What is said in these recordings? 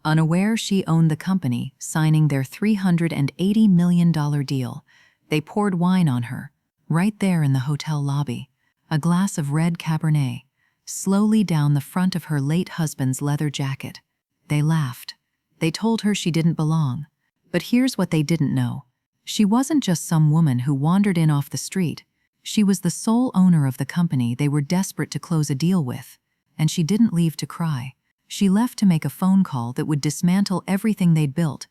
Unaware she owned the company, signing their $380 million deal, they poured wine on her, right there in the hotel lobby, a glass of red Cabernet, slowly down the front of her late husband's leather jacket. They laughed. They told her she didn't belong. But here's what they didn't know. She wasn't just some woman who wandered in off the street. She was the sole owner of the company they were desperate to close a deal with. And she didn't leave to cry. She left to make a phone call that would dismantle everything they'd built.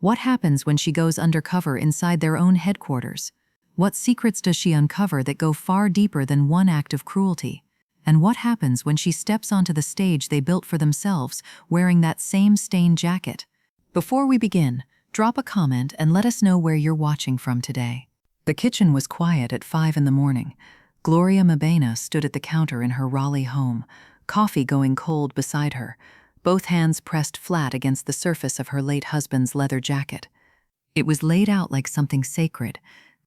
What happens when she goes undercover inside their own headquarters? What secrets does she uncover that go far deeper than one act of cruelty? And what happens when she steps onto the stage they built for themselves, wearing that same stained jacket? Before we begin, drop a comment and let us know where you're watching from today. The kitchen was quiet at 5 in the morning. Gloria Mabena stood at the counter in her Raleigh home, coffee going cold beside her, both hands pressed flat against the surface of her late husband's leather jacket. It was laid out like something sacred,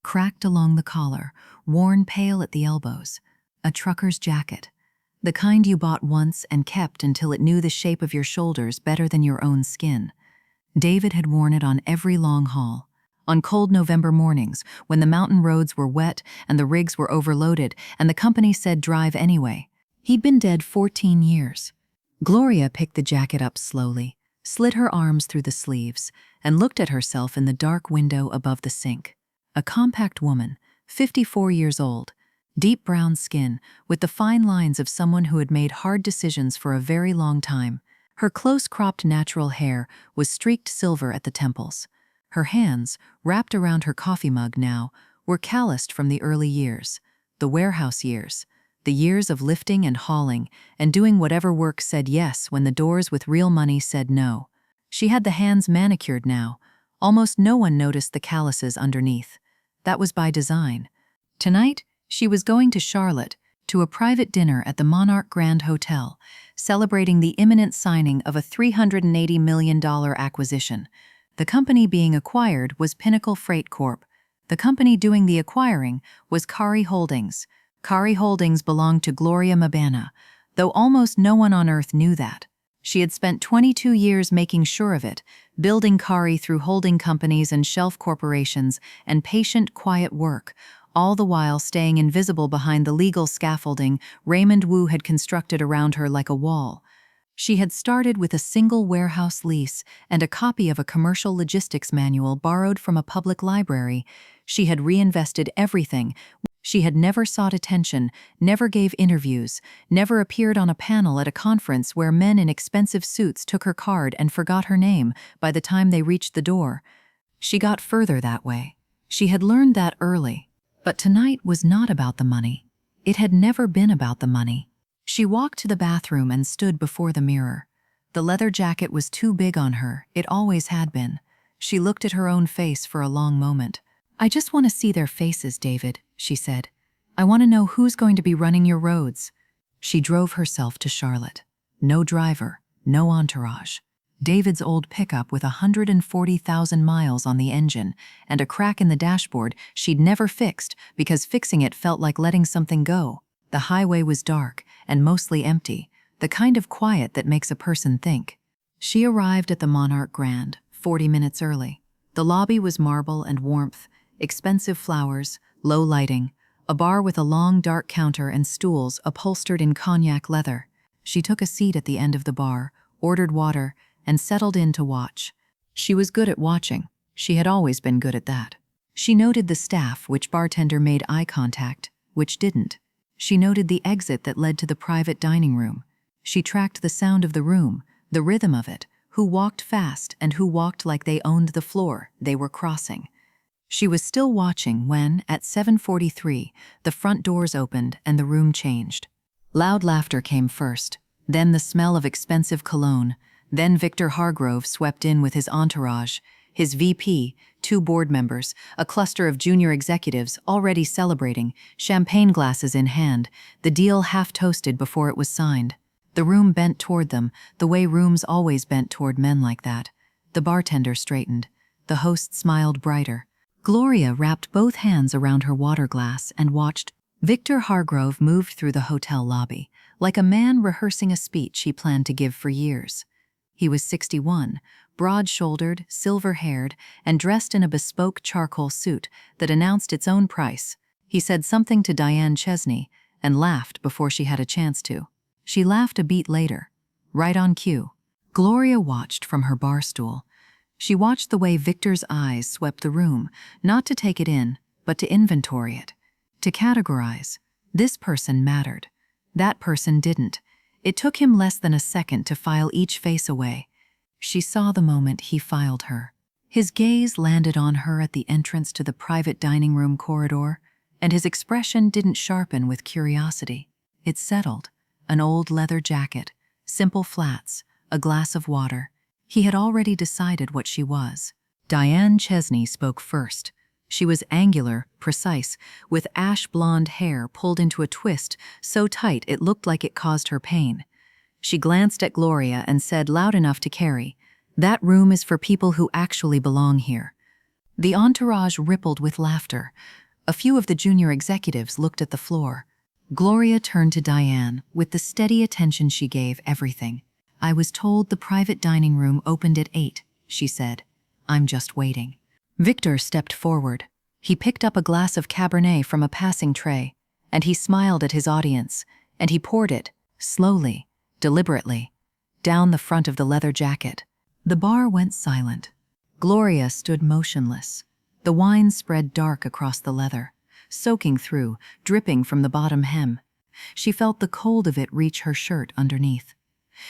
cracked along the collar, worn pale at the elbows. A trucker's jacket. The kind you bought once and kept until it knew the shape of your shoulders better than your own skin. David had worn it on every long haul. On cold November mornings, when the mountain roads were wet and the rigs were overloaded and the company said drive anyway. He'd been dead 14 years. Gloria picked the jacket up slowly, slid her arms through the sleeves, and looked at herself in the dark window above the sink. A compact woman, 54 years old, deep brown skin, with the fine lines of someone who had made hard decisions for a very long time. Her close-cropped natural hair was streaked silver at the temples. Her hands, wrapped around her coffee mug now, were calloused from the early years, the warehouse years, the years of lifting and hauling and doing whatever work said yes when the doors with real money said no. She had the hands manicured now. Almost no one noticed the calluses underneath. That was by design. Tonight, she was going to Charlotte, to a private dinner at the Monarch Grand Hotel, celebrating the imminent signing of a $380 million acquisition. The company being acquired was Pinnacle Freight Corp. The company doing the acquiring was Kari Holdings. Kari Holdings belonged to Gloria Mabena, though almost no one on earth knew that. She had spent 22 years making sure of it, building Kari through holding companies and shelf corporations and patient, quiet work, all the while staying invisible behind the legal scaffolding Raymond Wu had constructed around her like a wall. She had started with a single warehouse lease and a copy of a commercial logistics manual borrowed from a public library. She had reinvested everything. She had never sought attention, never gave interviews, never appeared on a panel at a conference where men in expensive suits took her card and forgot her name by the time they reached the door. She got further that way. She had learned that early. But tonight was not about the money. It had never been about the money. She walked to the bathroom and stood before the mirror. The leather jacket was too big on her, it always had been. She looked at her own face for a long moment. "I just want to see their faces, David," she said. "I want to know who's going to be running your roads." She drove herself to Charlotte. No driver, no entourage. David's old pickup with 140,000 miles on the engine and a crack in the dashboard she'd never fixed because fixing it felt like letting something go. The highway was dark and mostly empty, the kind of quiet that makes a person think. She arrived at the Monarch Grand, 40 minutes early. The lobby was marble and warmth, expensive flowers, low lighting, a bar with a long dark counter and stools upholstered in cognac leather. She took a seat at the end of the bar, ordered water, and settled in to watch. She was good at watching. She had always been good at that. She noted the staff, which bartender made eye contact, which didn't. She noted the exit that led to the private dining room. She tracked the sound of the room, the rhythm of it, who walked fast and who walked like they owned the floor they were crossing. She was still watching when, at 7:43, the front doors opened and the room changed. Loud laughter came first, then the smell of expensive cologne, then Victor Hargrove swept in with his entourage, his VP, 2 board members, a cluster of junior executives already celebrating, champagne glasses in hand, the deal half toasted before it was signed. The room bent toward them, the way rooms always bent toward men like that. The bartender straightened. The host smiled brighter. Gloria wrapped both hands around her water glass and watched. Victor Hargrove moved through the hotel lobby, like a man rehearsing a speech he planned to give for years. He was 61, broad-shouldered, silver-haired, and dressed in a bespoke charcoal suit that announced its own price. He said something to Diane Chesney and laughed before she had a chance to. She laughed a beat later, right on cue. Gloria watched from her bar stool. She watched the way Victor's eyes swept the room, not to take it in, but to inventory it, to categorize. This person mattered. That person didn't. It took him less than a second to file each face away. She saw the moment he filed her. His gaze landed on her at the entrance to the private dining room corridor, and his expression didn't sharpen with curiosity. It settled. An old leather jacket, simple flats, a glass of water. He had already decided what she was. Diane Chesney spoke first. She was angular, precise, with ash-blonde hair pulled into a twist so tight it looked like it caused her pain. She glanced at Gloria and said loud enough to carry, "That room is for people who actually belong here." The entourage rippled with laughter. A few of the junior executives looked at the floor. Gloria turned to Diane with the steady attention she gave everything. "I was told the private dining room opened at 8, she said. "I'm just waiting." Victor stepped forward. He picked up a glass of Cabernet from a passing tray, and he smiled at his audience, and he poured it, slowly, deliberately, down the front of the leather jacket. The bar went silent. Gloria stood motionless. The wine spread dark across the leather, soaking through, dripping from the bottom hem. She felt the cold of it reach her shirt underneath.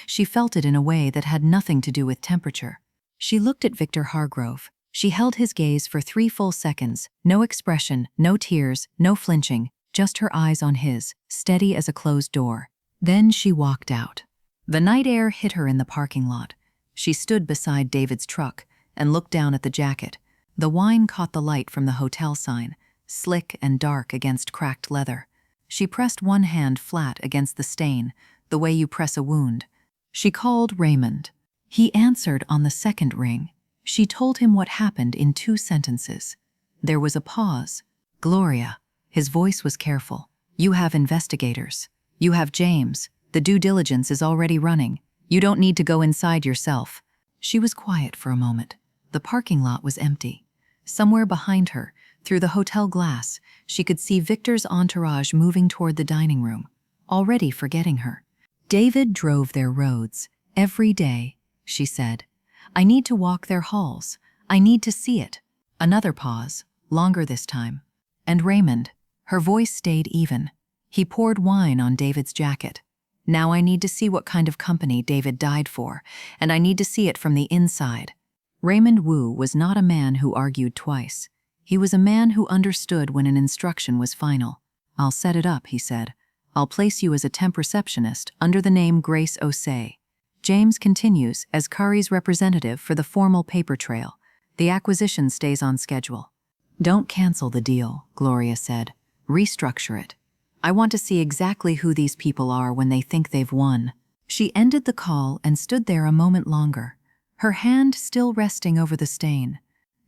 She felt it in a way that had nothing to do with temperature. She looked at Victor Hargrove. She held his gaze for 3 full seconds, no expression, no tears, no flinching, just her eyes on his, steady as a closed door. Then she walked out. The night air hit her in the parking lot. She stood beside David's truck and looked down at the jacket. The wine caught the light from the hotel sign, slick and dark against cracked leather. She pressed one hand flat against the stain, the way you press a wound. She called Raymond. He answered on the second ring. She told him what happened in 2 sentences. There was a pause. "Gloria," his voice was careful. "You have investigators. You have James. The due diligence is already running. You don't need to go inside yourself." She was quiet for a moment. The parking lot was empty. Somewhere behind her, through the hotel glass, she could see Victor's entourage moving toward the dining room, already forgetting her. "David drove their roads, every day," she said. "I need to walk their halls. I need to see it." Another pause, longer this time. "And Raymond," her voice stayed even. He poured wine on David's jacket. "Now I need to see what kind of company David died for, and I need to see it from the inside." Raymond Wu was not a man who argued twice. He was a man who understood when an instruction was final. "I'll set it up," he said. "I'll place you as a temp receptionist under the name Grace Osei. James continues as Kari's representative for the formal paper trail. The acquisition stays on schedule." "Don't cancel the deal," Gloria said. "Restructure it. I want to see exactly who these people are when they think they've won." She ended the call and stood there a moment longer, her hand still resting over the stain.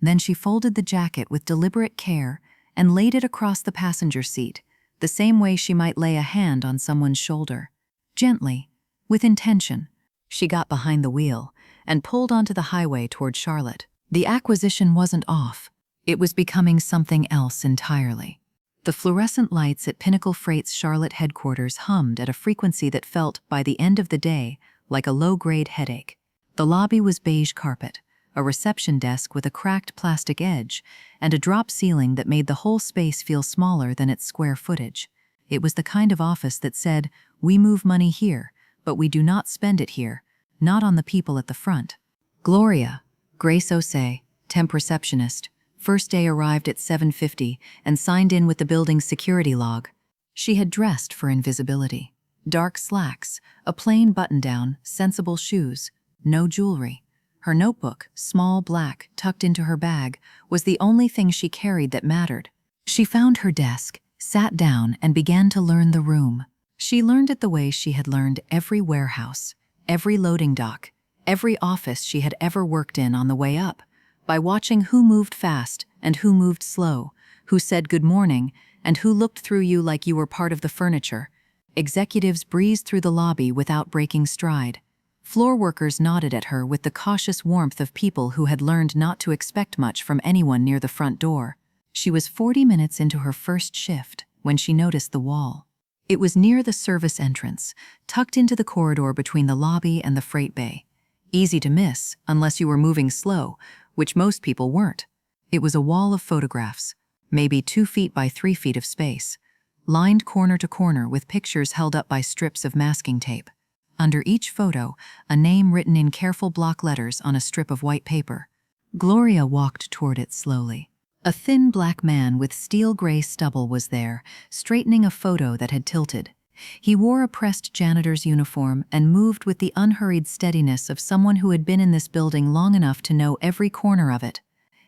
Then she folded the jacket with deliberate care and laid it across the passenger seat, the same way she might lay a hand on someone's shoulder. Gently, with intention. She got behind the wheel and pulled onto the highway toward Charlotte. The acquisition wasn't off. It was becoming something else entirely. The fluorescent lights at Pinnacle Freight's Charlotte headquarters hummed at a frequency that felt, by the end of the day, like a low-grade headache. The lobby was beige carpet, a reception desk with a cracked plastic edge, and a drop ceiling that made the whole space feel smaller than its square footage. It was the kind of office that said, "We move money here, but we do not spend it here, not on the people at the front." Gloria, Grace Osei, temp receptionist, first day arrived at 7:50 and signed in with the building's security log. She had dressed for invisibility. Dark slacks, a plain button-down, sensible shoes, no jewelry. Her notebook, small black, tucked into her bag, was the only thing she carried that mattered. She found her desk, sat down, and began to learn the room. She learned it the way she had learned every warehouse, every loading dock, every office she had ever worked in on the way up, by watching who moved fast and who moved slow, who said good morning, and who looked through you like you were part of the furniture. Executives breezed through the lobby without breaking stride. Floor workers nodded at her with the cautious warmth of people who had learned not to expect much from anyone near the front door. She was 40 minutes into her first shift when she noticed the wall. It was near the service entrance, tucked into the corridor between the lobby and the freight bay. Easy to miss unless you were moving slow, which most people weren't. It was a wall of photographs, maybe 2 feet by 3 feet of space, lined corner to corner with pictures held up by strips of masking tape. Under each photo, a name written in careful block letters on a strip of white paper. Gloria walked toward it slowly. A thin black man with steel-gray stubble was there, straightening a photo that had tilted. He wore a pressed janitor's uniform and moved with the unhurried steadiness of someone who had been in this building long enough to know every corner of it.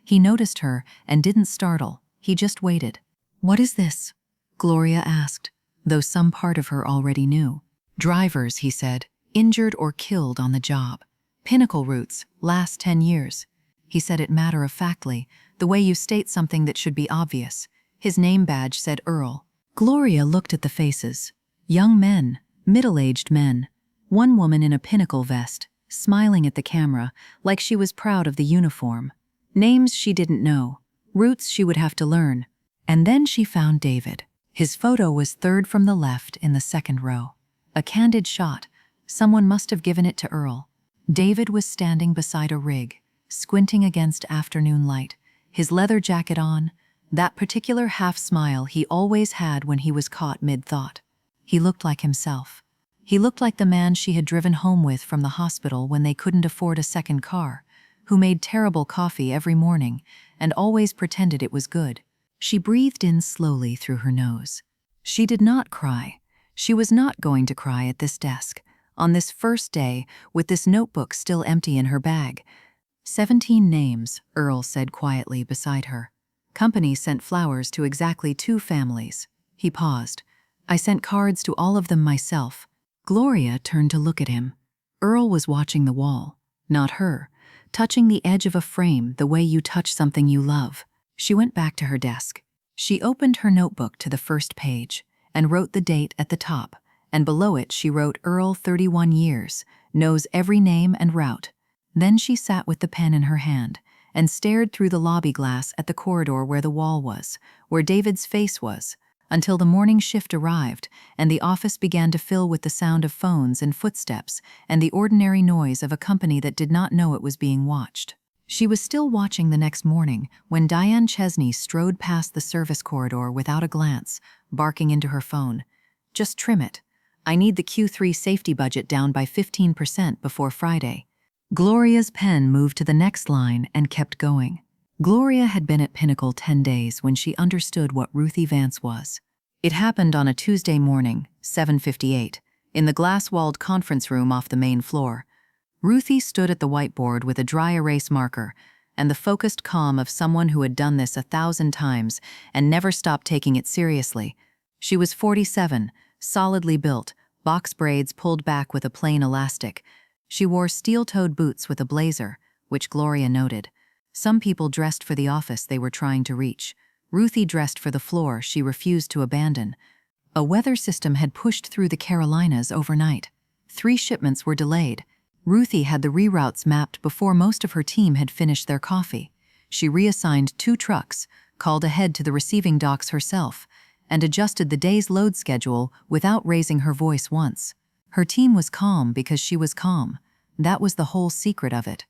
He noticed her and didn't startle. He just waited. "What is this?" Gloria asked, though some part of her already knew. "Drivers," he said, "injured or killed on the job. Pinnacle routes, last 10 years. He said it matter-of-factly, the way you state something that should be obvious. His name badge said Earl. Gloria looked at the faces. Young men, middle-aged men. One woman in a Pinnacle vest, smiling at the camera, like she was proud of the uniform. Names she didn't know, routes she would have to learn. And then she found David. His photo was third from the left in the second row. A candid shot. Someone must have given it to Earl. David was standing beside a rig, squinting against afternoon light, his leather jacket on, that particular half-smile he always had when he was caught mid-thought. He looked like himself. He looked like the man she had driven home with from the hospital when they couldn't afford a second car, who made terrible coffee every morning and always pretended it was good. She breathed in slowly through her nose. She did not cry. She was not going to cry at this desk, on this first day, with this notebook still empty in her bag. 17 names, Earl said quietly beside her. Company sent flowers to exactly 2 families. He paused. I sent cards to all of them myself. Gloria turned to look at him. Earl was watching the wall, not her, touching the edge of a frame the way you touch something you love. She went back to her desk. She opened her notebook to the first page and wrote the date at the top, and below it she wrote Earl 31 years, knows every name and route. Then she sat with the pen in her hand and stared through the lobby glass at the corridor where the wall was, where David's face was, until the morning shift arrived and the office began to fill with the sound of phones and footsteps and the ordinary noise of a company that did not know it was being watched. She was still watching the next morning when Diane Chesney strode past the service corridor without a glance, barking into her phone. Just trim it. I need the Q3 safety budget down by 15% before Friday. Gloria's pen moved to the next line and kept going. Gloria had been at Pinnacle 10 days when she understood what Ruthie Vance was. It happened on a Tuesday morning, 7:58, in the glass-walled conference room off the main floor. Ruthie stood at the whiteboard with a dry erase marker and the focused calm of someone who had done this 1,000 times and never stopped taking it seriously. She was 47, solidly built, box braids pulled back with a plain elastic. She wore steel-toed boots with a blazer, which Gloria noted. Some people dressed for the office they were trying to reach. Ruthie dressed for the floor she refused to abandon. A weather system had pushed through the Carolinas overnight. 3 shipments were delayed. Ruthie had the reroutes mapped before most of her team had finished their coffee. She reassigned 2 trucks, called ahead to the receiving docks herself, and adjusted the day's load schedule without raising her voice once. Her team was calm because she was calm. That was the whole secret of it.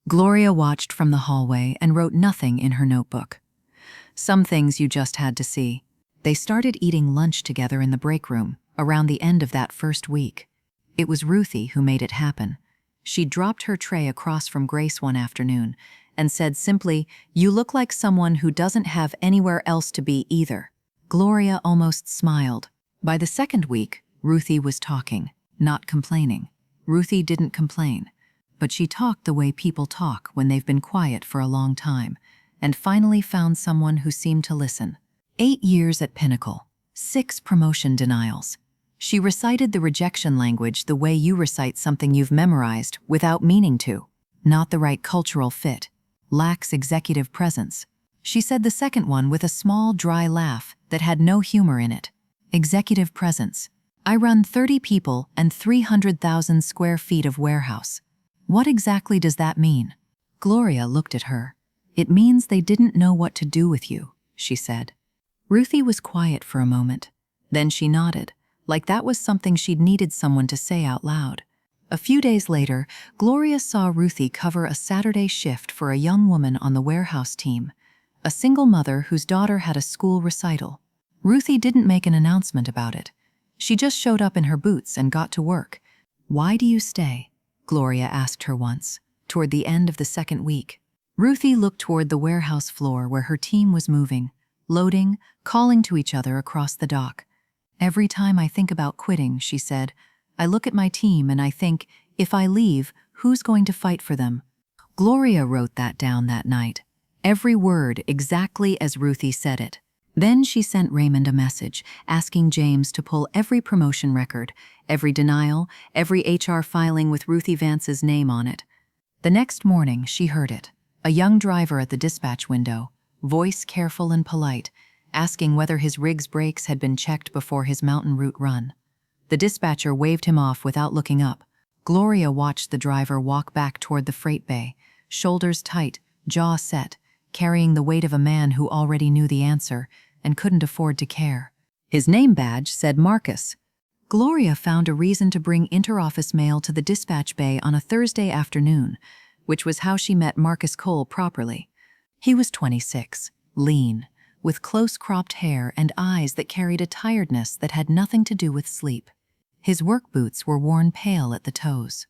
Gloria watched from the hallway and wrote nothing in her notebook. Some things you just had to see. They started eating lunch together in the break room around the end of that first week. It was Ruthie who made it happen. She dropped her tray across from Grace one afternoon and said simply, "You look like someone who doesn't have anywhere else to be either." Gloria almost smiled. By the second week, Ruthie was talking, not complaining. Ruthie didn't complain, but she talked the way people talk when they've been quiet for a long time, and finally found someone who seemed to listen. 8 years at Pinnacle, 6 promotion denials. She recited the rejection language the way you recite something you've memorized without meaning to. Not the right cultural fit. Lacks executive presence. She said the second one with a small, dry laugh that had no humor in it. Executive presence. I run 30 people and 300,000 square feet of warehouse. What exactly does that mean? Gloria looked at her. It means they didn't know what to do with you, she said. Ruthie was quiet for a moment. Then she nodded, like that was something she'd needed someone to say out loud. A few days later, Gloria saw Ruthie cover a Saturday shift for a young woman on the warehouse team, a single mother whose daughter had a school recital. Ruthie didn't make an announcement about it. She just showed up in her boots and got to work. "Why do you stay?" Gloria asked her once, toward the end of the second week. Ruthie looked toward the warehouse floor where her team was moving, loading, calling to each other across the dock. "Every time I think about quitting," she said, "I look at my team and I think, if I leave, who's going to fight for them?" Gloria wrote that down that night, every word exactly as Ruthie said it. Then she sent Raymond a message, asking James to pull every promotion record, every denial, every HR filing with Ruthie Vance's name on it. The next morning, she heard it, a young driver at the dispatch window, voice careful and polite, asking whether his rig's brakes had been checked before his mountain route run. The dispatcher waved him off without looking up. Gloria watched the driver walk back toward the freight bay, shoulders tight, jaw set, carrying the weight of a man who already knew the answer and couldn't afford to care. His name badge said Marcus. Gloria found a reason to bring interoffice mail to the dispatch bay on a Thursday afternoon, which was how she met Marcus Cole properly. He was 26, lean, with close-cropped hair and eyes that carried a tiredness that had nothing to do with sleep. His work boots were worn pale at the toes.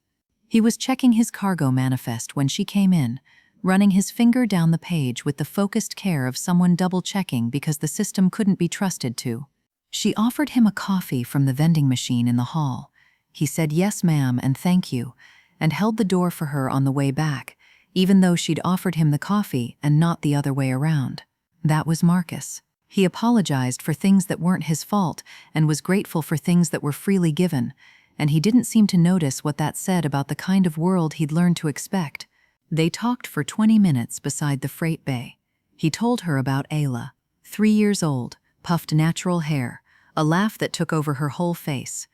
He was checking his cargo manifest when she came in, running his finger down the page with the focused care of someone double-checking because the system couldn't be trusted to. She offered him a coffee from the vending machine in the hall. He said yes, ma'am, and thank you, and held the door for her on the way back, even though she'd offered him the coffee and not the other way around. That was Marcus. He apologized for things that weren't his fault and was grateful for things that were freely given, and he didn't seem to notice what that said about the kind of world he'd learned to expect. They talked for 20 minutes beside the freight bay. He told her about Ayla, 3 years old, puffed natural hair, a laugh that took over her whole face.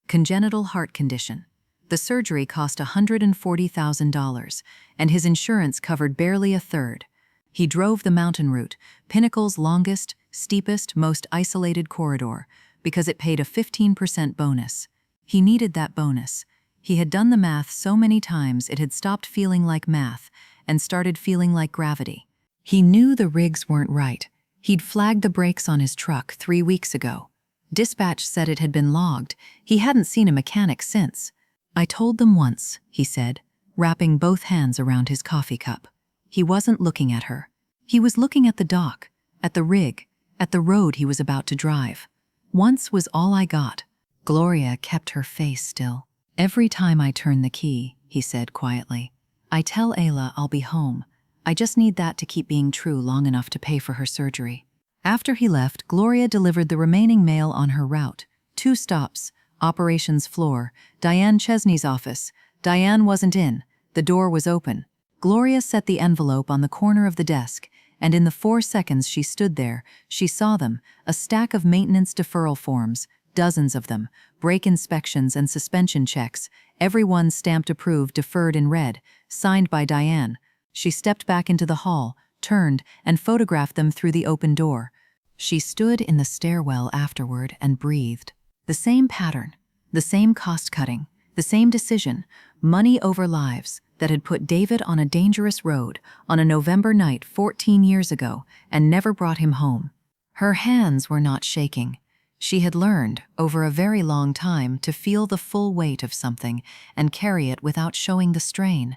Congenital heart condition. The surgery cost $140,000, and his insurance covered barely a third. He drove the mountain route, Pinnacle's longest, steepest, most isolated corridor, because it paid a 15% bonus. He needed that bonus. He had done the math so many times it had stopped feeling like math and started feeling like gravity. He knew the rigs weren't right. He'd flagged the brakes on his truck 3 weeks ago. Dispatch said it had been logged. He hadn't seen a mechanic since. "I told them once," he said, wrapping both hands around his coffee cup. He wasn't looking at her. He was looking at the dock, at the rig, at the road he was about to drive. "Once was all I got." Gloria kept her face still. "Every time I turn the key," he said quietly, "I tell Ayla I'll be home. I just need that to keep being true long enough to pay for her surgery." After he left, Gloria delivered the remaining mail on her route. 2 stops, operations floor, Diane Chesney's office. Diane wasn't in. The door was open. Gloria set the envelope on the corner of the desk, and in the 4 seconds she stood there, she saw them, a stack of maintenance deferral forms, dozens of them, brake inspections and suspension checks, every one stamped approved, deferred in red, signed by Diane. She stepped back into the hall, turned, and photographed them through the open door. She stood in the stairwell afterward and breathed. The same pattern, the same cost-cutting, the same decision, money over lives, that had put David on a dangerous road on a November night 14 years ago and never brought him home. Her hands were not shaking. She had learned, over a very long time, to feel the full weight of something and carry it without showing the strain.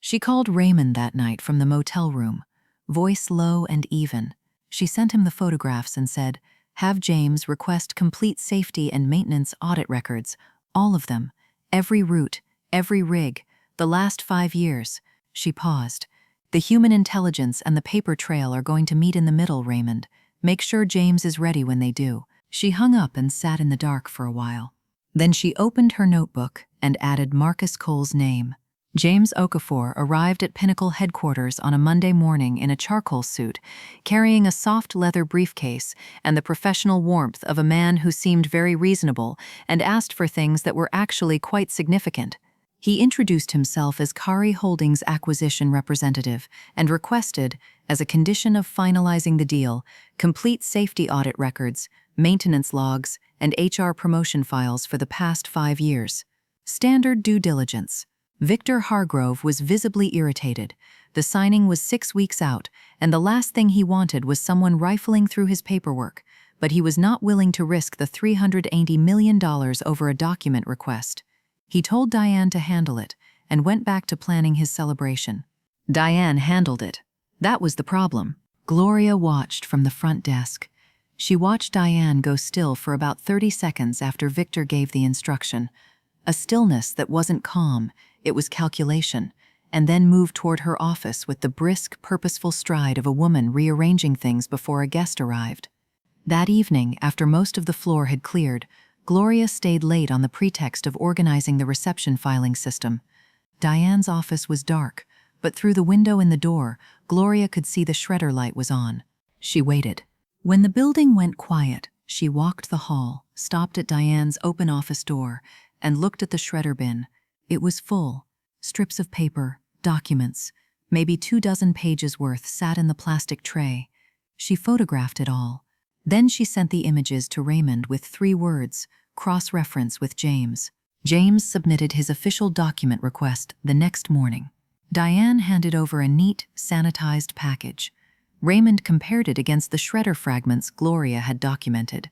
She called Raymond that night from the motel room, voice low and even. She sent him the photographs and said, "Have James request complete safety and maintenance audit records, all of them, every route, every rig, the last 5 years." She paused. "The human intelligence and the paper trail are going to meet in the middle, Raymond. Make sure James is ready when they do." She hung up and sat in the dark for a while. Then she opened her notebook and added Marcus Cole's name. James Okafor arrived at Pinnacle headquarters on a Monday morning in a charcoal suit, carrying a soft leather briefcase and the professional warmth of a man who seemed very reasonable and asked for things that were actually quite significant. He introduced himself as Kari Holdings' acquisition representative and requested, as a condition of finalizing the deal, complete safety audit records, maintenance logs, and HR promotion files for the past 5 years. Standard due diligence. Victor Hargrove was visibly irritated. The signing was 6 weeks out, and the last thing he wanted was someone rifling through his paperwork, but he was not willing to risk the $380 million over a document request. He told Diane to handle it and went back to planning his celebration. Diane handled it. That was the problem. Gloria watched from the front desk. She watched Diane go still for about 30 seconds after Victor gave the instruction. A stillness that wasn't calm, it was calculation, and then moved toward her office with the brisk, purposeful stride of a woman rearranging things before a guest arrived. That evening, after most of the floor had cleared, Gloria stayed late on the pretext of organizing the reception filing system. Diane's office was dark, but through the window in the door, Gloria could see the shredder light was on. She waited. When the building went quiet, she walked the hall, stopped at Diane's open office door, and looked at the shredder bin. It was full. Strips of paper, documents, maybe 24 pages worth sat in the plastic tray. She photographed it all. Then she sent the images to Raymond with 3 words, cross-reference with James. James submitted his official document request the next morning. Diane handed over a neat, sanitized package. Raymond compared it against the shredder fragments Gloria had documented.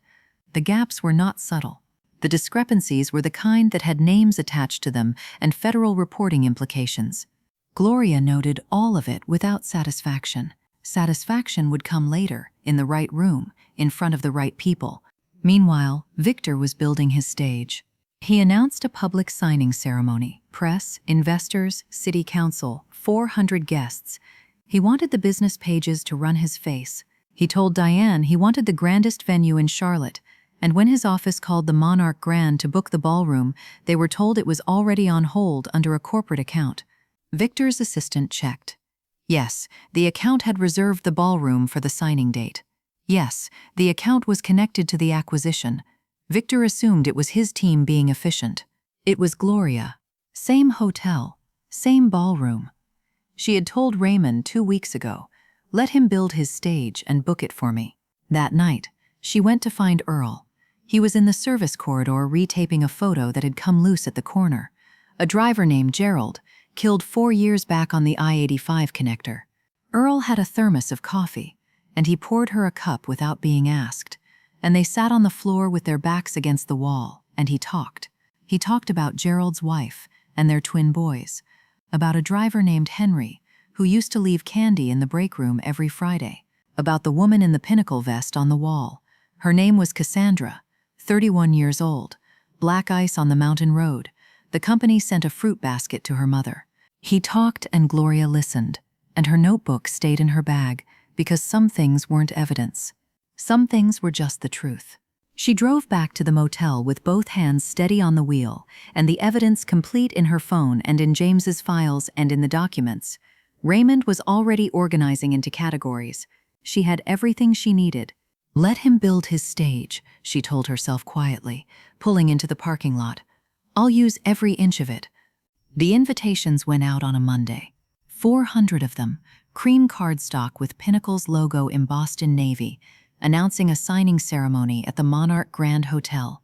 The gaps were not subtle. The discrepancies were the kind that had names attached to them and federal reporting implications. Gloria noted all of it without satisfaction. Satisfaction would come later, in the right room, in front of the right people. Meanwhile, Victor was building his stage. He announced a public signing ceremony. Press, investors, city council, 400 guests. He wanted the business pages to run his face. He told Diane he wanted the grandest venue in Charlotte, and when his office called the Monarch Grand to book the ballroom, they were told it was already on hold under a corporate account. Victor's assistant checked. Yes, the account had reserved the ballroom for the signing date. Yes, the account was connected to the acquisition. Victor assumed it was his team being efficient. It was Gloria. Same hotel, same ballroom. She had told Raymond 2 weeks ago, "Let him build his stage and book it for me." That night, she went to find Earl. He was in the service corridor retaping a photo that had come loose at the corner. A driver named Gerald, killed 4 years back on the I-85 connector. Earl had a thermos of coffee, and he poured her a cup without being asked. And they sat on the floor with their backs against the wall, and he talked. He talked about Gerald's wife and their twin boys, about a driver named Henry, who used to leave candy in the break room every Friday, about the woman in the Pinnacle vest on the wall. Her name was Cassandra, 31 years old, black ice on the mountain road. The company sent a fruit basket to her mother. He talked and Gloria listened, and her notebook stayed in her bag because some things weren't evidence. Some things were just the truth. She drove back to the motel with both hands steady on the wheel and the evidence complete in her phone and in James's files and in the documents. Raymond was already organizing into categories. She had everything she needed. Let him build his stage, she told herself quietly, pulling into the parking lot. I'll use every inch of it. The invitations went out on a Monday. 400 of them, cream cardstock with Pinnacle's logo embossed in navy, announcing a signing ceremony at the Monarch Grand Hotel.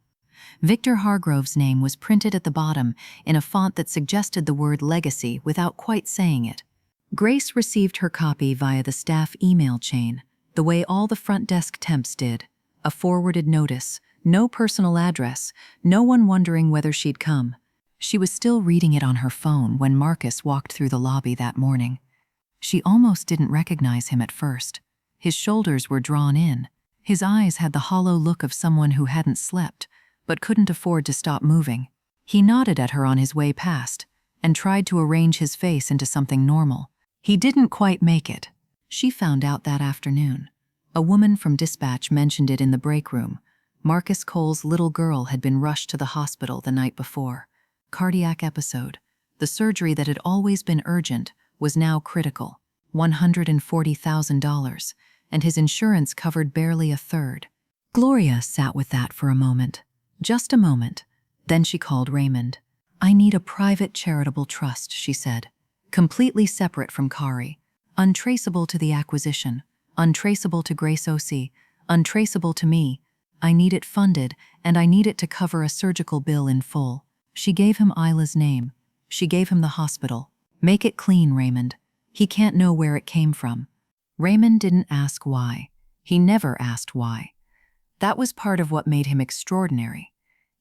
Victor Hargrove's name was printed at the bottom in a font that suggested the word legacy without quite saying it. Grace received her copy via the staff email chain, the way all the front desk temps did. A forwarded notice, no personal address, no one wondering whether she'd come. She was still reading it on her phone when Marcus walked through the lobby that morning. She almost didn't recognize him at first. His shoulders were drawn in. His eyes had the hollow look of someone who hadn't slept, but couldn't afford to stop moving. He nodded at her on his way past, and tried to arrange his face into something normal. He didn't quite make it. She found out that afternoon. A woman from dispatch mentioned it in the break room. Marcus Cole's little girl had been rushed to the hospital the night before. Cardiac episode. The surgery that had always been urgent was now critical, $140,000, and his insurance covered barely a third. Gloria sat with that for a moment. Just a moment. Then she called Raymond. "I need a private charitable trust," she said. "Completely separate from Kari. Untraceable to the acquisition. Untraceable to Grace O.C. Untraceable to me. I need it funded, and I need it to cover a surgical bill in full." She gave him Isla's name. She gave him the hospital. "Make it clean, Raymond. He can't know where it came from." Raymond didn't ask why. He never asked why. That was part of what made him extraordinary.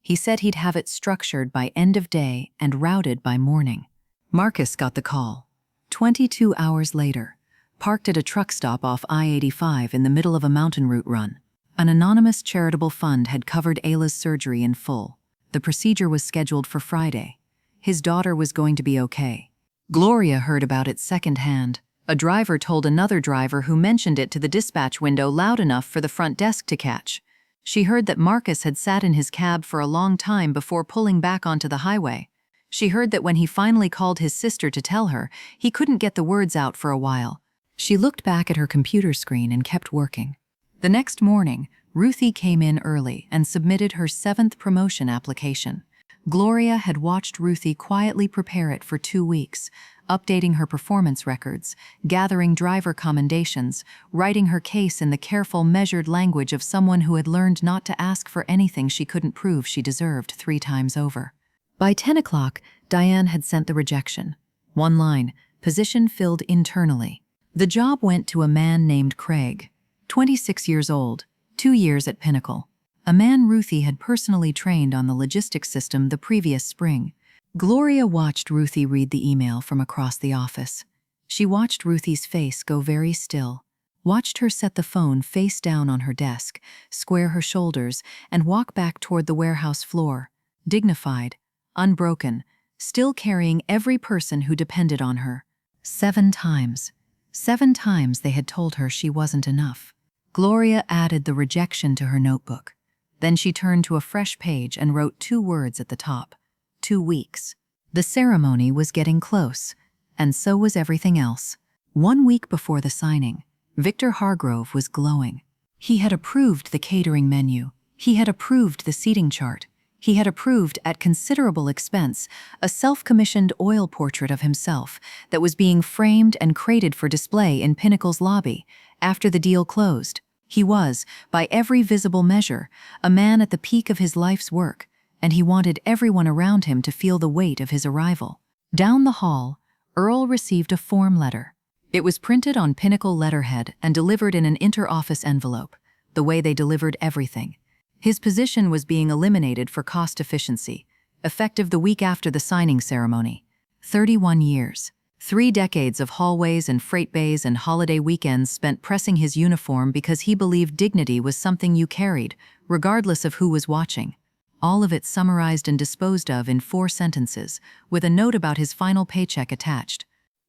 He said he'd have it structured by end of day and routed by morning. Marcus got the call. 22 hours later, parked at a truck stop off I-85 in the middle of a mountain route run. An anonymous charitable fund had covered Ayla's surgery in full. The procedure was scheduled for Friday. His daughter was going to be okay. Gloria heard about it secondhand. A driver told another driver who mentioned it to the dispatch window loud enough for the front desk to catch. She heard that Marcus had sat in his cab for a long time before pulling back onto the highway. She heard that when he finally called his sister to tell her, he couldn't get the words out for a while. She looked back at her computer screen and kept working. The next morning, Ruthie came in early and submitted her 7th promotion application. Gloria had watched Ruthie quietly prepare it for 2 weeks, updating her performance records, gathering driver commendations, writing her case in the careful, measured language of someone who had learned not to ask for anything she couldn't prove she deserved 3 times over. By 10 o'clock, Diane had sent the rejection. One line, "Position filled internally." The job went to a man named Craig, 26 years old, 2 years at Pinnacle. A man Ruthie had personally trained on the logistics system the previous spring. Gloria watched Ruthie read the email from across the office. She watched Ruthie's face go very still, watched her set the phone face down on her desk, square her shoulders, and walk back toward the warehouse floor, dignified, unbroken, still carrying every person who depended on her. 7 times. 7 times they had told her she wasn't enough. Gloria added the rejection to her notebook. Then she turned to a fresh page and wrote 2 words at the top. 2 weeks. The ceremony was getting close, and so was everything else. 1 week before the signing, Victor Hargrove was glowing. He had approved the catering menu. He had approved the seating chart. He had approved, at considerable expense, a self-commissioned oil portrait of himself that was being framed and crated for display in Pinnacle's lobby. After the deal closed, he was, by every visible measure, a man at the peak of his life's work, and he wanted everyone around him to feel the weight of his arrival. Down the hall, Earl received a form letter. It was printed on Pinnacle letterhead and delivered in an inter-office envelope, the way they delivered everything. His position was being eliminated for cost efficiency, effective the week after the signing ceremony. 31 years. 3 decades of hallways and freight bays and holiday weekends spent pressing his uniform because he believed dignity was something you carried, regardless of who was watching. All of it summarized and disposed of in 4 sentences, with a note about his final paycheck attached.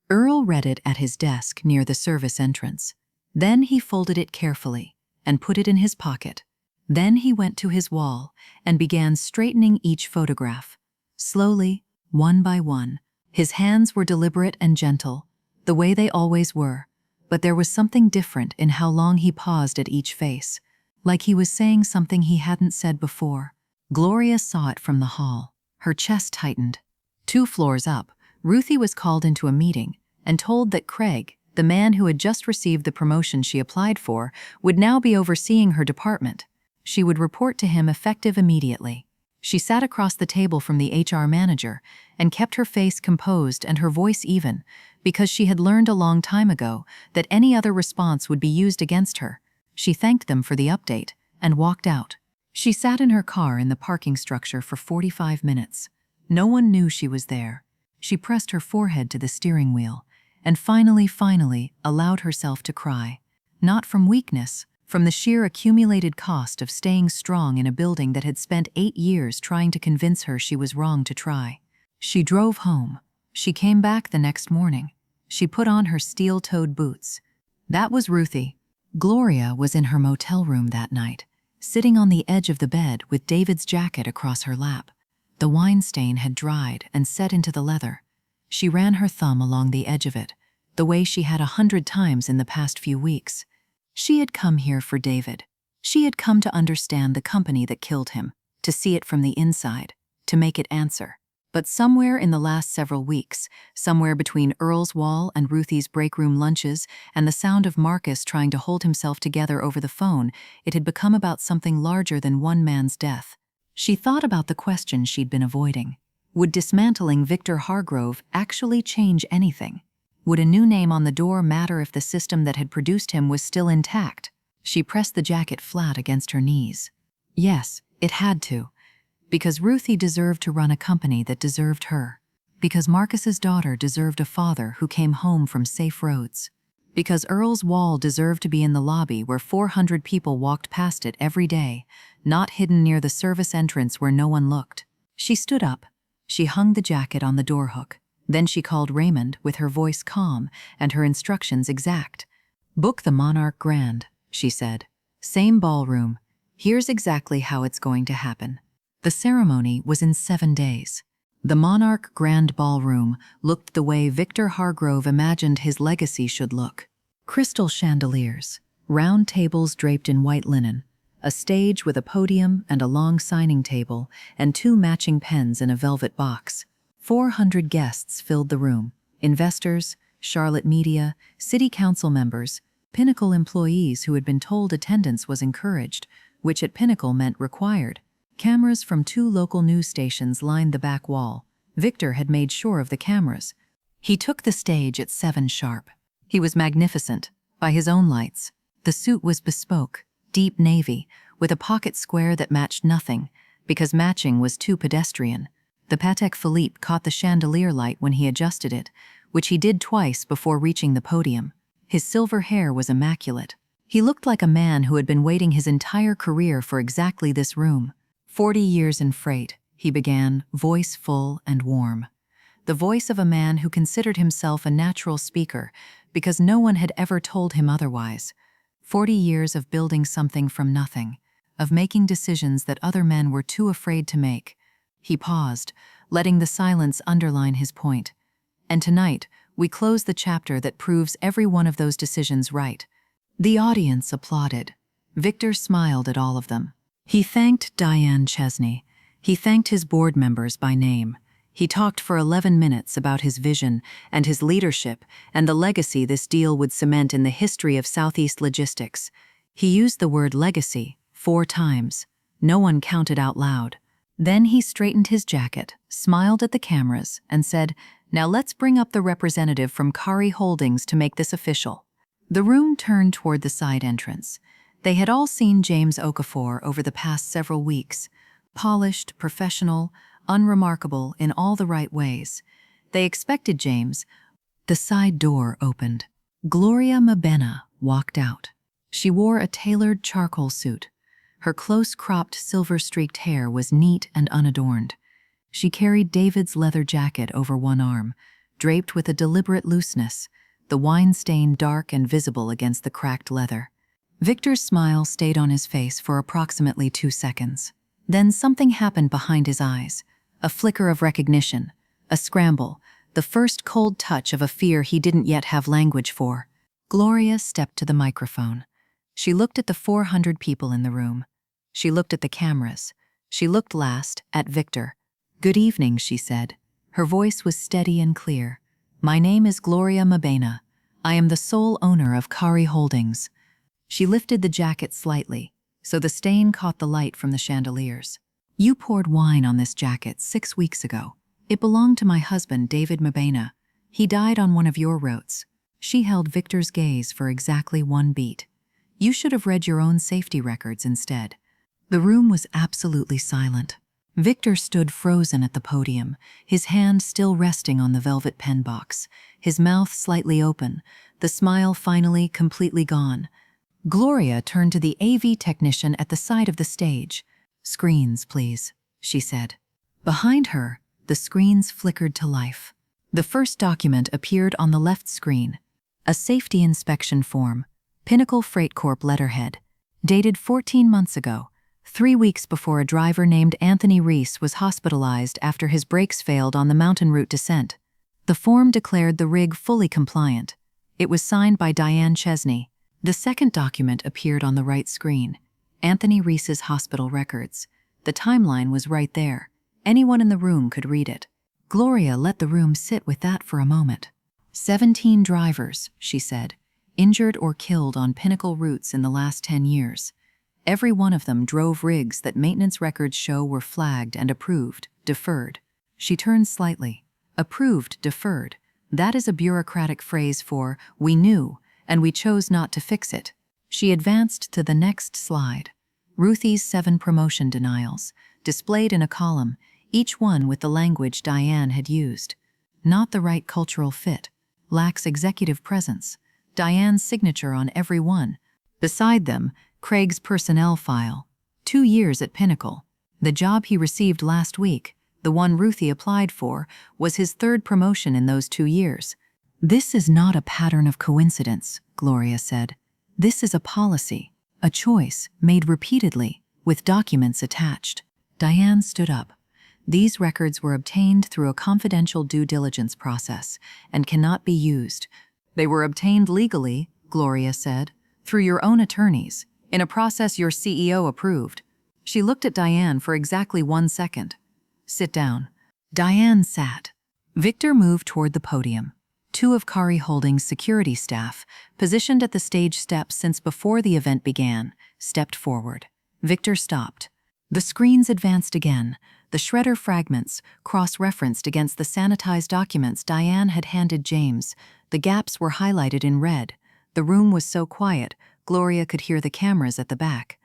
Earl read it at his desk near the service entrance. Then he folded it carefully and put it in his pocket. Then he went to his wall and began straightening each photograph. Slowly, one by one. His hands were deliberate and gentle, the way they always were, but there was something different in how long he paused at each face, like he was saying something he hadn't said before. Gloria saw it from the hall. Her chest tightened. 2 floors up, Ruthie was called into a meeting and told that Craig, the man who had just received the promotion she applied for, would now be overseeing her department. She would report to him effective immediately. She sat across the table from the HR manager and kept her face composed and her voice even, because she had learned a long time ago that any other response would be used against her. She thanked them for the update and walked out. She sat in her car in the parking structure for 45 minutes. No one knew she was there. She pressed her forehead to the steering wheel and finally allowed herself to cry. Not from weakness, from the sheer accumulated cost of staying strong in a building that had spent 8 years trying to convince her she was wrong to try. She drove home. She came back the next morning. She put on her steel-toed boots. That was Ruthie. Gloria was in her motel room that night, sitting on the edge of the bed with David's jacket across her lap. The wine stain had dried and set into the leather. She ran her thumb along the edge of it, the way she had 100 times in the past few weeks. She had come here for David. She had come to understand the company that killed him, to see it from the inside, to make it answer. But somewhere in the last several weeks, somewhere between Earl's wall and Ruthie's break room lunches and the sound of Marcus trying to hold himself together over the phone, it had become about something larger than one man's death. She thought about the question she'd been avoiding. Would dismantling Victor Hargrove actually change anything? Would a new name on the door matter if the system that had produced him was still intact? She pressed the jacket flat against her knees. Yes, it had to. Because Ruthie deserved to run a company that deserved her. Because Marcus's daughter deserved a father who came home from safe roads. Because Earl's wall deserved to be in the lobby where 400 people walked past it every day, not hidden near the service entrance where no one looked. She stood up. She hung the jacket on the door hook. Then she called Raymond with her voice calm and her instructions exact. "Book the Monarch Grand," she said. "Same ballroom. Here's exactly how it's going to happen." The ceremony was in 7 days. The Monarch Grand Ballroom looked the way Victor Hargrove imagined his legacy should look. Crystal chandeliers, round tables draped in white linen, a stage with a podium and a long signing table, and 2 matching pens in a velvet box. 400 guests filled the room. Investors, Charlotte media, city council members, Pinnacle employees who had been told attendance was encouraged, which at Pinnacle meant required. Cameras from 2 local news stations lined the back wall. Victor had made sure of the cameras. He took the stage at 7 sharp. He was magnificent, by his own lights. The suit was bespoke, deep navy, with a pocket square that matched nothing, because matching was too pedestrian. The Patek Philippe caught the chandelier light when he adjusted it, which he did twice before reaching the podium. His silver hair was immaculate. He looked like a man who had been waiting his entire career for exactly this room. 40 years in freight, he began, voice full and warm. The voice of a man who considered himself a natural speaker because no one had ever told him otherwise. 40 years of building something from nothing, of making decisions that other men were too afraid to make. He paused, letting the silence underline his point. And tonight, we close the chapter that proves every one of those decisions right. The audience applauded. Victor smiled at all of them. He thanked Diane Chesney. He thanked his board members by name. He talked for 11 minutes about his vision and his leadership and the legacy this deal would cement in the history of Southeast logistics. He used the word legacy 4 times. No one counted out loud. Then he straightened his jacket, smiled at the cameras, and said, "Now let's bring up the representative from Kari Holdings to make this official." The room turned toward the side entrance. They had all seen James Okafor over the past several weeks. Polished, professional, unremarkable in all the right ways. They expected James. The side door opened. Gloria Mabena walked out. She wore a tailored charcoal suit. Her close-cropped, silver-streaked hair was neat and unadorned. She carried David's leather jacket over one arm, draped with a deliberate looseness, the wine stain dark and visible against the cracked leather. Victor's smile stayed on his face for approximately 2 seconds. Then something happened behind his eyes. A flicker of recognition, a scramble, the first cold touch of a fear he didn't yet have language for. Gloria stepped to the microphone. She looked at the 400 people in the room. She looked at the cameras. She looked last at Victor. "Good evening," she said. Her voice was steady and clear. "My name is Gloria Mabena. I am the sole owner of Kari Holdings." She lifted the jacket slightly, so the stain caught the light from the chandeliers. "You poured wine on this jacket 6 weeks ago. It belonged to my husband, David Mabena. He died on one of your routes." She held Victor's gaze for exactly 1 beat. "You should have read your own safety records instead." The room was absolutely silent. Victor stood frozen at the podium, his hand still resting on the velvet pen box, his mouth slightly open, the smile finally completely gone. Gloria turned to the AV technician at the side of the stage. "Screens, please," she said. Behind her, the screens flickered to life. The first document appeared on the left screen. A safety inspection form, Pinnacle Freight Corp letterhead, dated 14 months ago, 3 weeks before a driver named Anthony Reese was hospitalized after his brakes failed on the mountain route descent. The form declared the rig fully compliant. It was signed by Diane Chesney. The second document appeared on the right screen. Anthony Reese's hospital records. The timeline was right there. Anyone in the room could read it. Gloria let the room sit with that for a moment. 17 drivers, she said, injured or killed on Pinnacle routes in the last 10 years. Every one of them drove rigs that maintenance records show were flagged and approved, deferred. She turned slightly. Approved, deferred. That is a bureaucratic phrase for, we knew, and we chose not to fix it. She advanced to the next slide. Ruthie's 7 promotion denials, displayed in a column, each one with the language Diane had used. Not the right cultural fit. Lacks executive presence. Diane's signature on every one. Beside them, Craig's personnel file. 2 years at Pinnacle. The job he received last week, the one Ruthie applied for, was his 3rd promotion in those 2 years. This is not a pattern of coincidence, Gloria said. This is a policy, a choice made repeatedly, with documents attached. Diane stood up. These records were obtained through a confidential due diligence process and cannot be used. They were obtained legally, Gloria said, through your own attorneys, in a process your CEO approved. She looked at Diane for exactly 1 second. Sit down. Diane sat. Victor moved toward the podium. 2 of Kari Holdings' security staff, positioned at the stage steps since before the event began, stepped forward. Victor stopped. The screens advanced again, the shredder fragments cross-referenced against the sanitized documents Diane had handed James. The gaps were highlighted in red. The room was so quiet, Gloria could hear the cameras at the back.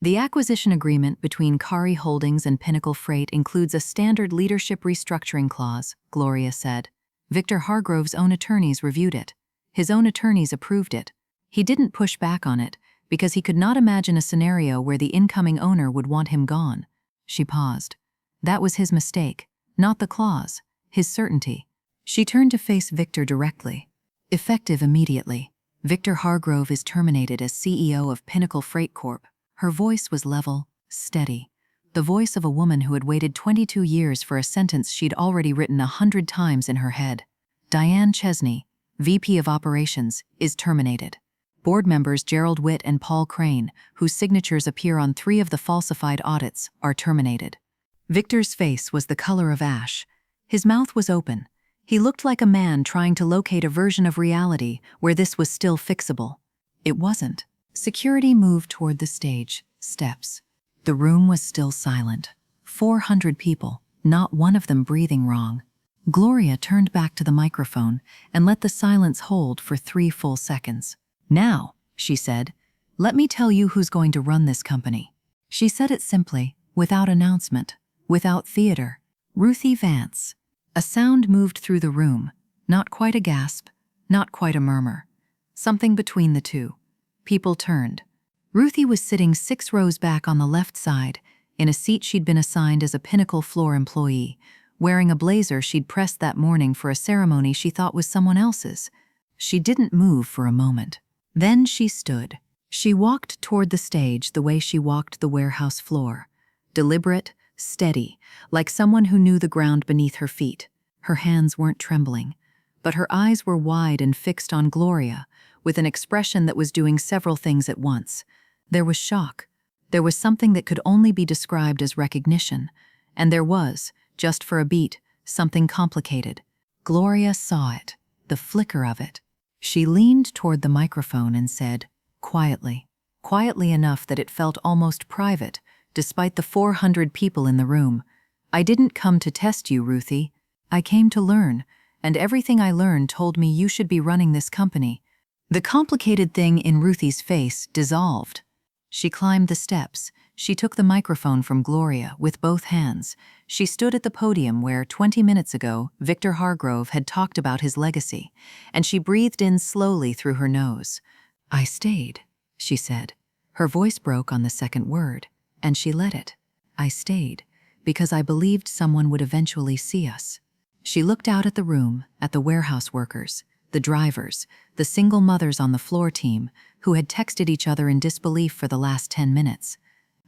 The acquisition agreement between Kari Holdings and Pinnacle Freight includes a standard leadership restructuring clause, Gloria said. Victor Hargrove's own attorneys reviewed it. His own attorneys approved it. He didn't push back on it, because he could not imagine a scenario where the incoming owner would want him gone. She paused. That was his mistake, not the clause, his certainty. She turned to face Victor directly. Effective immediately, Victor Hargrove is terminated as CEO of Pinnacle Freight Corp. Her voice was level, steady. The voice of a woman who had waited 22 years for a sentence she'd already written 100 times in her head. Diane Chesney, VP of Operations, is terminated. Board members Gerald Witt and Paul Crane, whose signatures appear on 3 of the falsified audits, are terminated. Victor's face was the color of ash. His mouth was open. He looked like a man trying to locate a version of reality where this was still fixable. It wasn't. Security moved toward the stage, steps. The room was still silent. 400 people, not one of them breathing wrong. Gloria turned back to the microphone and let the silence hold for 3 full seconds. Now, she said, let me tell you who's going to run this company. She said it simply, without announcement, without theater. Ruthie Vance. A sound moved through the room, not quite a gasp, not quite a murmur. Something between the two. People turned. Ruthie was sitting 6 rows back on the left side, in a seat she'd been assigned as a Pinnacle floor employee, wearing a blazer she'd pressed that morning for a ceremony she thought was someone else's. She didn't move for a moment. Then she stood. She walked toward the stage the way she walked the warehouse floor. Deliberate, steady, like someone who knew the ground beneath her feet. Her hands weren't trembling, but her eyes were wide and fixed on Gloria, with an expression that was doing several things at once. There was shock. There was something that could only be described as recognition. And there was, just for a beat, something complicated. Gloria saw it, the flicker of it. She leaned toward the microphone and said, quietly enough that it felt almost private, despite the 400 people in the room, I didn't come to test you, Ruthie. I came to learn, and everything I learned told me you should be running this company. The complicated thing in Ruthie's face dissolved. She climbed the steps. She took the microphone from Gloria with both hands. She stood at the podium where, 20 minutes ago, Victor Hargrove had talked about his legacy, and she breathed in slowly through her nose. I stayed, she said. Her voice broke on the second word, and she let it. I stayed, because I believed someone would eventually see us. She looked out at the room, at the warehouse workers, the drivers, the single mothers on the floor team, who had texted each other in disbelief for the last 10 minutes.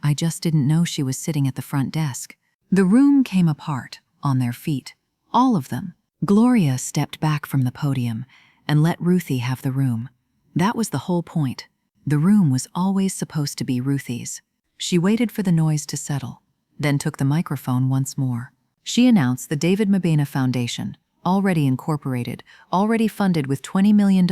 I just didn't know she was sitting at the front desk. The room came apart, on their feet. All of them. Gloria stepped back from the podium and let Ruthie have the room. That was the whole point. The room was always supposed to be Ruthie's. She waited for the noise to settle, then took the microphone once more. She announced the David Mabena Foundation, already incorporated, already funded with $20 million,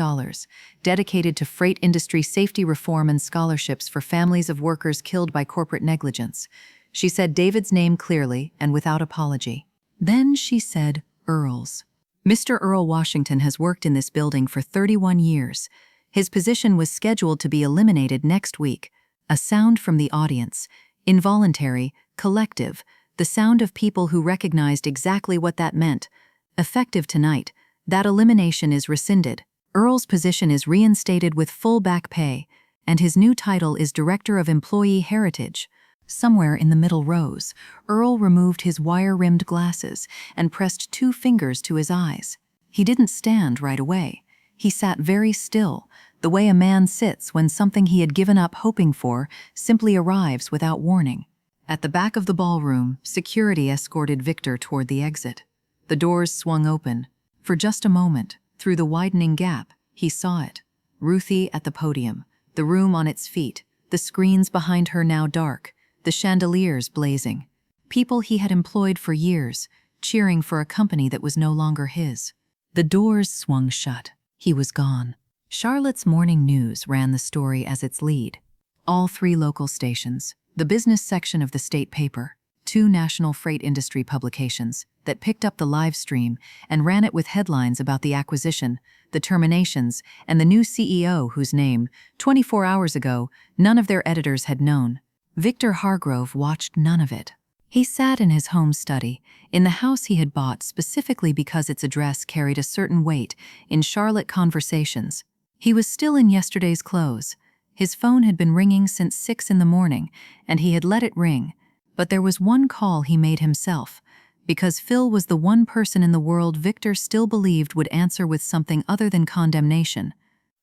dedicated to freight industry safety reform and scholarships for families of workers killed by corporate negligence. She said David's name clearly and without apology. Then she said Earl's. Mr. Earl Washington has worked in this building for 31 years. His position was scheduled to be eliminated next week. A sound from the audience, involuntary, collective, the sound of people who recognized exactly what that meant. Effective tonight, that elimination is rescinded. Earl's position is reinstated with full back pay, and his new title is Director of Employee Heritage. Somewhere in the middle rows, Earl removed his wire-rimmed glasses and pressed 2 fingers to his eyes. He didn't stand right away. He sat very still, the way a man sits when something he had given up hoping for simply arrives without warning. At the back of the ballroom, security escorted Victor toward the exit. The doors swung open. For just a moment, through the widening gap, he saw it. Ruthie at the podium, the room on its feet, the screens behind her now dark, the chandeliers blazing. People he had employed for years, cheering for a company that was no longer his. The doors swung shut. He was gone. Charlotte's Morning News ran the story as its lead. All 3 local stations, the business section of the state paper, 2 national freight industry publications that picked up the live stream and ran it with headlines about the acquisition, the terminations, and the new CEO whose name, 24 hours ago, none of their editors had known. Victor Hargrove watched none of it. He sat in his home study, in the house he had bought specifically because its address carried a certain weight in Charlotte conversations. He was still in yesterday's clothes. His phone had been ringing since 6 in the morning, and he had let it ring. But there was one call he made himself, because Phil was the one person in the world Victor still believed would answer with something other than condemnation.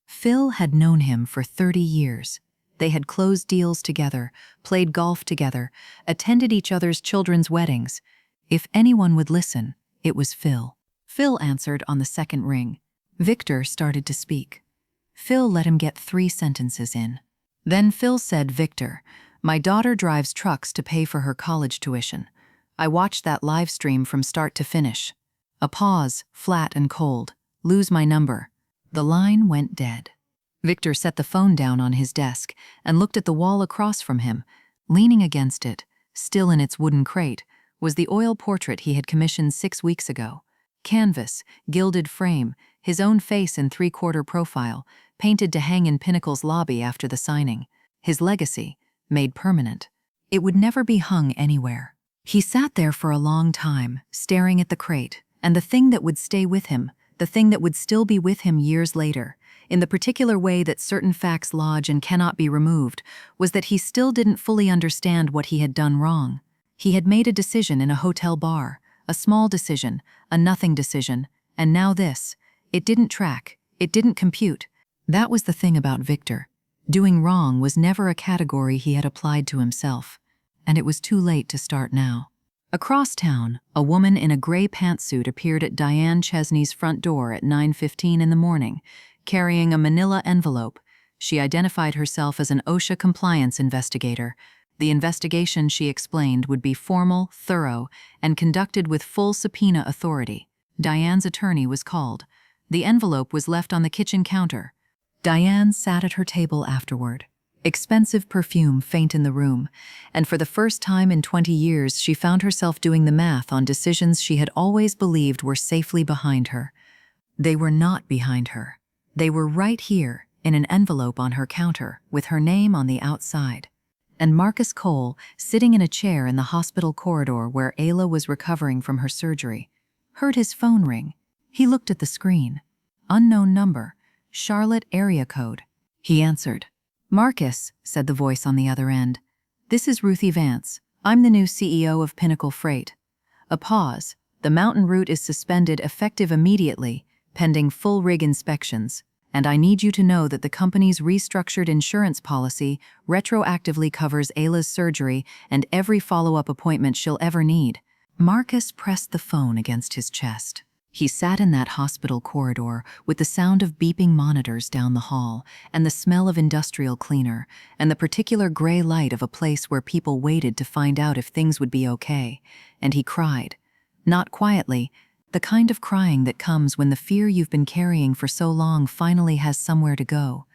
Phil had known him for 30 years. They had closed deals together, played golf together, attended each other's children's weddings. If anyone would listen, it was Phil. Phil answered on the second ring. Victor started to speak. Phil let him get 3 sentences in. Then Phil said, "Victor, my daughter drives trucks to pay for her college tuition. I watched that live stream from start to finish." A pause, flat and cold. "Lose my number." The line went dead. Victor set the phone down on his desk and looked at the wall across from him. Leaning against it, still in its wooden crate, was the oil portrait he had commissioned 6 weeks ago. Canvas, gilded frame, his own face in 3/4 profile, painted to hang in Pinnacle's lobby after the signing. His legacy, made permanent. It would never be hung anywhere. He sat there for a long time, staring at the crate, and the thing that would stay with him, the thing that would still be with him years later, in the particular way that certain facts lodge and cannot be removed, was that he still didn't fully understand what he had done wrong. He had made a decision in a hotel bar, a small decision, a nothing decision, and now this. It didn't track, it didn't compute. That was the thing about Victor. Doing wrong was never a category he had applied to himself, and it was too late to start now. Across town, a woman in a gray pantsuit appeared at Diane Chesney's front door at 9:15 in the morning, carrying a manila envelope. She identified herself as an OSHA compliance investigator. The investigation, she explained, would be formal, thorough, and conducted with full subpoena authority. Diane's attorney was called. The envelope was left on the kitchen counter. Diane sat at her table afterward. Expensive perfume faint in the room, and for the first time in 20 years she found herself doing the math on decisions she had always believed were safely behind her. They were not behind her. They were right here, in an envelope on her counter, with her name on the outside. And Marcus Cole, sitting in a chair in the hospital corridor where Ayla was recovering from her surgery, heard his phone ring. He looked at the screen. Unknown number. Charlotte area code. He answered. "Marcus," said the voice on the other end. "This is Ruthie Vance. I'm the new CEO of Pinnacle Freight." A pause. "The mountain route is suspended effective immediately, pending full rig inspections, and I need you to know that the company's restructured insurance policy retroactively covers Ayla's surgery and every follow-up appointment she'll ever need." Marcus pressed the phone against his chest. He sat in that hospital corridor with the sound of beeping monitors down the hall and the smell of industrial cleaner and the particular gray light of a place where people waited to find out if things would be okay, and he cried. Not quietly, the kind of crying that comes when the fear you've been carrying for so long finally has somewhere to go.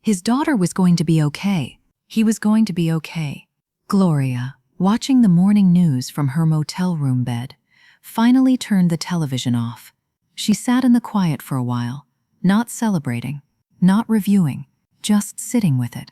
His daughter was going to be okay. He was going to be okay. Gloria, watching the morning news from her motel room bed, finally turned the television off. She sat in the quiet for a while, not celebrating, not reviewing, just sitting with it.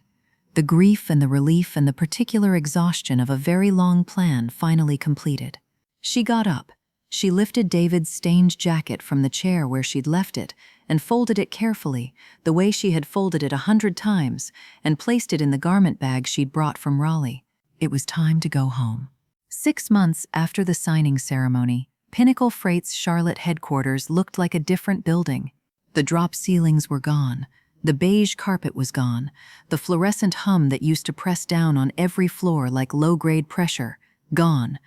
The grief and the relief and the particular exhaustion of a very long plan finally completed. She got up. She lifted David's stained jacket from the chair where she'd left it and folded it carefully, the way she had folded it 100 times, and placed it in the garment bag she'd brought from Raleigh. It was time to go home. 6 months after the signing ceremony, Pinnacle Freight's Charlotte headquarters looked like a different building. The drop ceilings were gone. The beige carpet was gone. The fluorescent hum that used to press down on every floor like low-grade pressure, gone.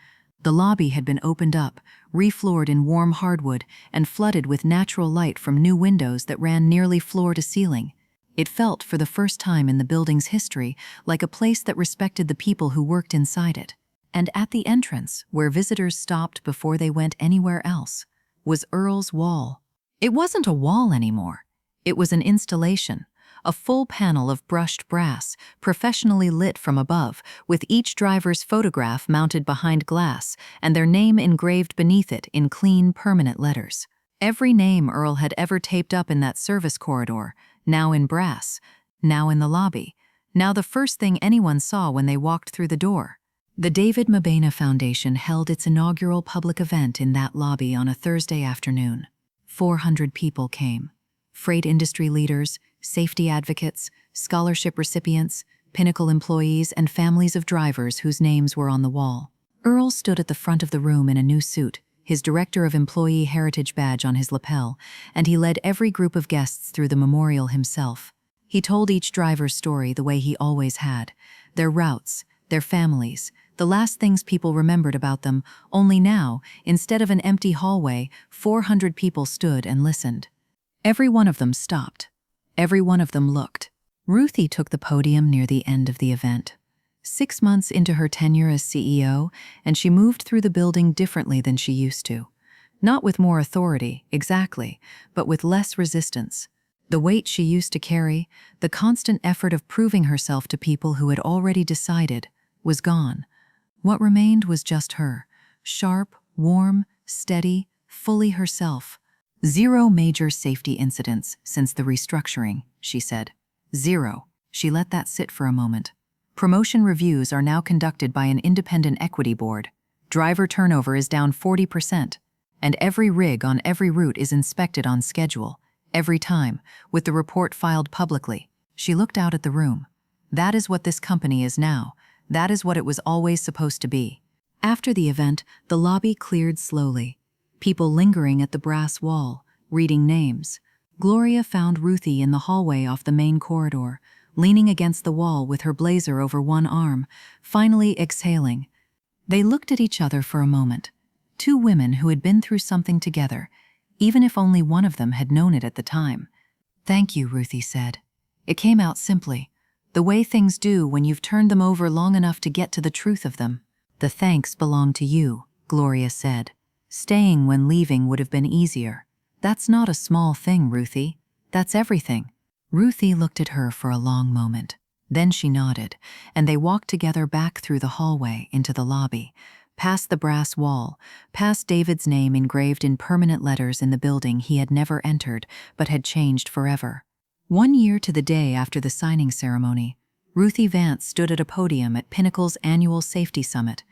The lobby had been opened up, refloored in warm hardwood, and flooded with natural light from new windows that ran nearly floor to ceiling. It felt, for the first time in the building's history, like a place that respected the people who worked inside it. And at the entrance, where visitors stopped before they went anywhere else, was Earl's wall. It wasn't a wall anymore. It was an installation, a full panel of brushed brass, professionally lit from above, with each driver's photograph mounted behind glass and their name engraved beneath it in clean, permanent letters. Every name Earl had ever taped up in that service corridor, now in brass, now in the lobby, now the first thing anyone saw when they walked through the door. The David Mabena Foundation held its inaugural public event in that lobby on a Thursday afternoon. 400 people came. Freight industry leaders, safety advocates, scholarship recipients, Pinnacle employees, and families of drivers whose names were on the wall. Earl stood at the front of the room in a new suit, his Director of Employee Heritage badge on his lapel, and he led every group of guests through the memorial himself. He told each driver's story the way he always had, their routes, their families, the last things people remembered about them, only now, instead of an empty hallway, 400 people stood and listened. Every one of them stopped. Every one of them looked. Ruthie took the podium near the end of the event. 6 months into her tenure as CEO, and she moved through the building differently than she used to. Not with more authority, exactly, but with less resistance. The weight she used to carry, the constant effort of proving herself to people who had already decided, was gone. What remained was just her, sharp, warm, steady, fully herself. 0 major safety incidents since the restructuring, she said. 0. She let that sit for a moment. Promotion reviews are now conducted by an independent equity board. Driver turnover is down 40%, and every rig on every route is inspected on schedule, every time, with the report filed publicly. She looked out at the room. That is what this company is now. That is what it was always supposed to be. After the event, the lobby cleared slowly. People lingering at the brass wall, reading names. Gloria found Ruthie in the hallway off the main corridor, leaning against the wall with her blazer over one arm, finally exhaling. They looked at each other for a moment. 2 women who had been through something together, even if only one of them had known it at the time. "Thank you," Ruthie said. It came out simply, the way things do when you've turned them over long enough to get to the truth of them. "The thanks belong to you," Gloria said. "Staying when leaving would have been easier. That's not a small thing, Ruthie. That's everything." Ruthie looked at her for a long moment. Then she nodded, and they walked together back through the hallway into the lobby, past the brass wall, past David's name engraved in permanent letters in the building he had never entered but had changed forever. 1 year to the day after the signing ceremony, Ruthie Vance stood at a podium at Pinnacle's annual safety summit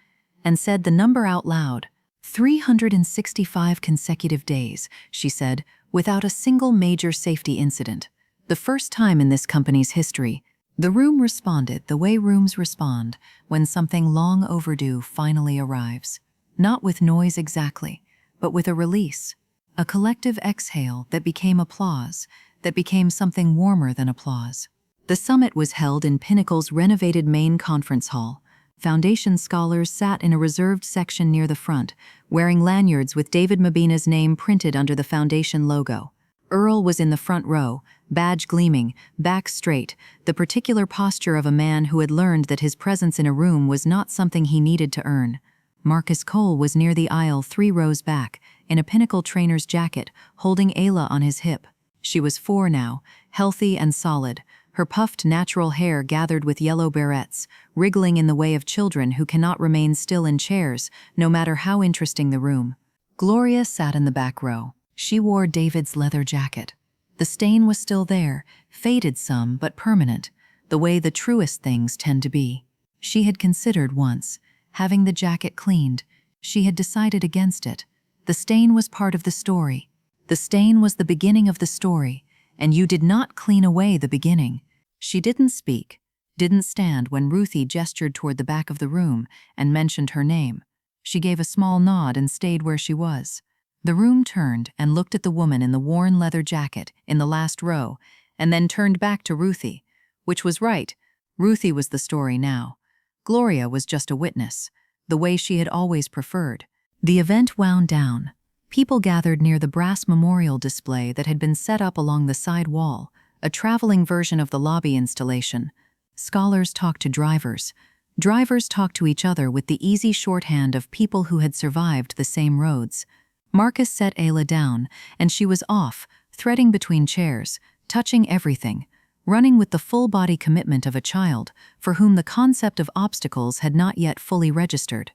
and said the number out loud. 365 consecutive days, she said, without a single major safety incident. The first time in this company's history. The room responded the way rooms respond when something long overdue finally arrives. Not with noise exactly, but with a release. A collective exhale that became applause, that became something warmer than applause. The summit was held in Pinnacle's renovated main conference hall, Foundation scholars sat in a reserved section near the front, wearing lanyards with David Mabena's name printed under the foundation logo. Earl was in the front row, badge gleaming, back straight, the particular posture of a man who had learned that his presence in a room was not something he needed to earn. Marcus Cole was near the aisle 3 rows back, in a Pinnacle trainer's jacket, holding Ayla on his hip. She was 4 now, healthy and solid, her puffed natural hair gathered with yellow barrettes, wriggling in the way of children who cannot remain still in chairs, no matter how interesting the room. Gloria sat in the back row. She wore David's leather jacket. The stain was still there, faded some but permanent, the way the truest things tend to be. She had considered once having the jacket cleaned. She had decided against it. The stain was part of the story. The stain was the beginning of the story, and you did not clean away the beginning. She didn't speak, didn't stand when Ruthie gestured toward the back of the room and mentioned her name. She gave a small nod and stayed where she was. The room turned and looked at the woman in the worn leather jacket in the last row, and then turned back to Ruthie, which was right. Ruthie was the story now. Gloria was just a witness, the way she had always preferred. The event wound down. People gathered near the brass memorial display that had been set up along the side wall, a traveling version of the lobby installation. Scholars talked to drivers. Drivers talked to each other with the easy shorthand of people who had survived the same roads. Marcus set Ayla down, and she was off, threading between chairs, touching everything, running with the full-body commitment of a child for whom the concept of obstacles had not yet fully registered.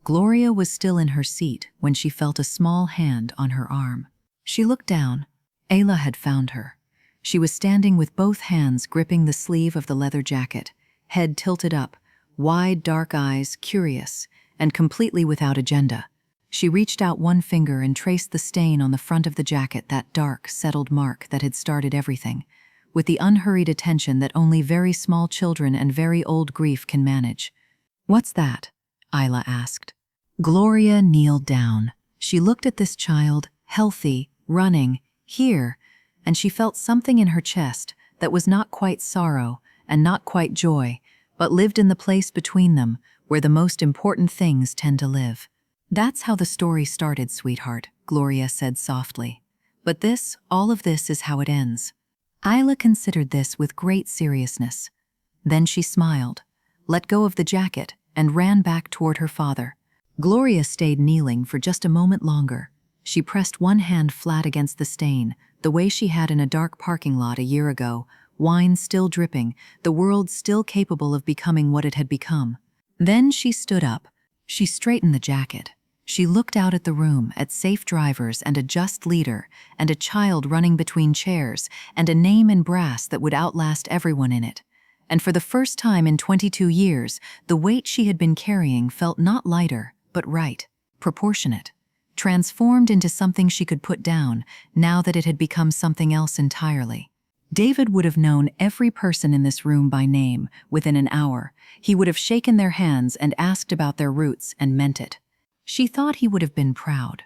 Gloria was still in her seat when she felt a small hand on her arm. She looked down. Ayla had found her. She was standing with both hands gripping the sleeve of the leather jacket, head tilted up, wide dark eyes, curious, and completely without agenda. She reached out one finger and traced the stain on the front of the jacket, that dark, settled mark that had started everything, with the unhurried attention that only very small children and very old grief can manage. "What's that?" Ayla asked. Gloria kneeled down. She looked at this child, healthy, running, here, and she felt something in her chest that was not quite sorrow and not quite joy, but lived in the place between them where the most important things tend to live. "That's how the story started, sweetheart," Gloria said softly. "But this, all of this is how it ends." Ayla considered this with great seriousness. Then she smiled, let go of the jacket, and ran back toward her father. Gloria stayed kneeling for just a moment longer. She pressed one hand flat against the stain, the way she had in a dark parking lot a year ago, wine still dripping, the world still capable of becoming what it had become. Then she stood up. She straightened the jacket. She looked out at the room, at safe drivers and a just leader, and a child running between chairs, and a name in brass that would outlast everyone in it. And for the first time in 22 years, the weight she had been carrying felt not lighter, but right, proportionate, transformed into something she could put down, now that it had become something else entirely. David would have known every person in this room by name within an hour. He would have shaken their hands and asked about their roots and meant it. She thought he would have been proud.